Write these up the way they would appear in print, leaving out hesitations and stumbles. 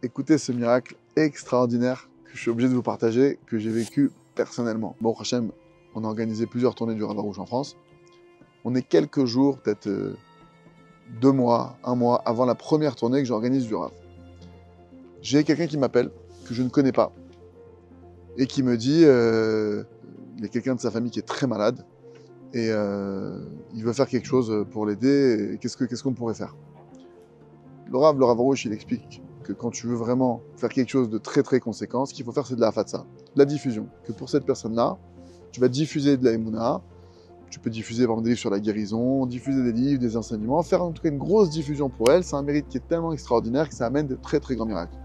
écoutez ce miracle extraordinaire que je suis obligé de vous partager, que j'ai vécu personnellement. Bon, Hachem, on a organisé plusieurs tournées du Rav Rouge en France. On est quelques jours, peut-être 2 mois, 1 mois avant la première tournée que j'organise du Rav. J'ai quelqu'un qui m'appelle, que je ne connais pas, et qui me dit, il y a quelqu'un de sa famille qui est très malade, et il veut faire quelque chose pour l'aider, qu'est-ce qu'on pourrait faire? Le Rav Rouge, il explique que quand tu veux vraiment faire quelque chose de très très conséquent, ce qu'il faut faire, c'est de la hafatsa, de la diffusion. Que pour cette personne-là, tu vas diffuser de la Emouna, tu peux diffuser par exemple des livres sur la guérison, diffuser des livres, des enseignements, faire en tout cas une grosse diffusion pour elle. C'est un mérite qui est tellement extraordinaire que ça amène de très très grands miracles.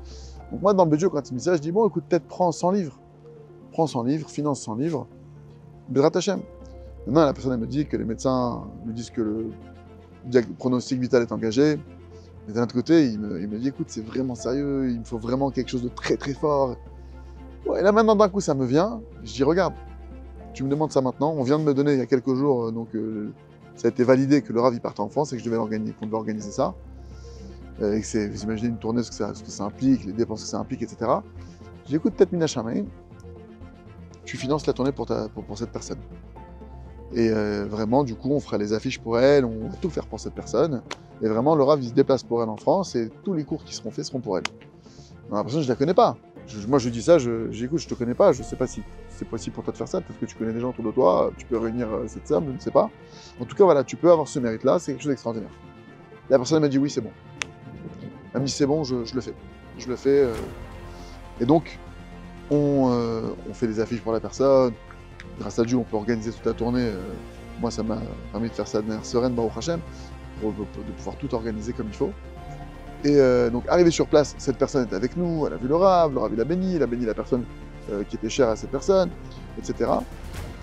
Donc moi, dans le Bédio, quand il me dit ça, je dis bon, écoute, peut-être prends 100 livres. Prends 100 livres, finance 100 livres, Bezrat Hashem. Maintenant, la personne elle me dit que les médecins lui disent que le pronostic vital est engagé. Mais d'un autre côté, il me dit écoute, c'est vraiment sérieux, il me faut vraiment quelque chose de très très fort. Ouais, et là maintenant, d'un coup, ça me vient. Je dis regarde, tu me demandes ça maintenant. On vient de me donner il y a quelques jours, ça a été validé que le Rav il partait en France et que qu'on devait organiser ça. Et que vous imaginez une tournée, ce que ça implique, les dépenses que ça implique, etc. Je dis écoute, peut-être Mina Shamaim, tu finances la tournée pour cette personne. Et vraiment, du coup, on fera les affiches pour elle, on va tout faire pour cette personne. Et vraiment, le Rav, il se déplace pour elle en France et tous les cours qui seront faits seront pour elle. Non, la personne, je ne la connais pas. Moi, je dis ça, j'écoute, je ne te connais pas, je ne sais pas si c'est possible pour toi de faire ça, peut-être que tu connais des gens autour de toi, tu peux réunir cette somme, je ne sais pas. En tout cas, voilà, tu peux avoir ce mérite-là, c'est quelque chose d'extraordinaire. La personne, elle m'a dit oui, c'est bon. Elle m'a dit c'est bon, je le fais. Je le fais. Et donc, on fait des affiches pour la personne. Grâce à Dieu, on peut organiser toute la tournée. Moi, ça m'a permis de faire ça de manière sereine, Baruch Hashem, de pouvoir tout organiser comme il faut. Et donc, arrivé sur place, cette personne était avec nous, elle a vu le Rav il a béni la personne qui était chère à cette personne, etc.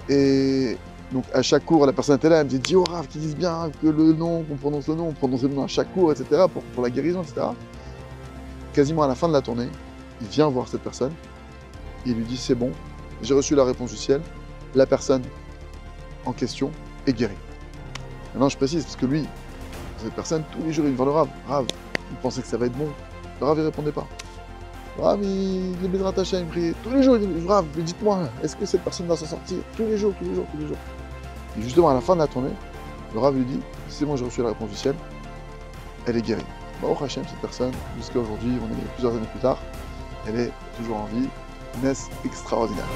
Et donc, à chaque cours, la personne était là, elle me dit dis au Rav qu'ils disent bien que le nom, qu'on prononce le nom, on prononce le nom à chaque cours, etc., pour la guérison, etc. Quasiment à la fin de la tournée, il vient voir cette personne, il lui dit c'est bon, j'ai reçu la réponse du ciel, la personne en question est guérie. Maintenant, je précise, parce que lui, cette personne, tous les jours, il vient voir le Rav. Rav, il pensait que ça va être bon. Le Rav, il répondait pas. Le Rav, il est Bezrat Hashem, il priait. Tous les jours, il dit, Rav, dites-moi, est-ce que cette personne va s'en sortir? Tous les jours. Et justement, à la fin de la tournée, le Rav lui dit, c'est bon, j'ai reçu la réponse du ciel, elle est guérie. Baruch Hashem, cette personne, jusqu'à aujourd'hui, on est plusieurs années plus tard, elle est toujours en vie. Une messe extraordinaire.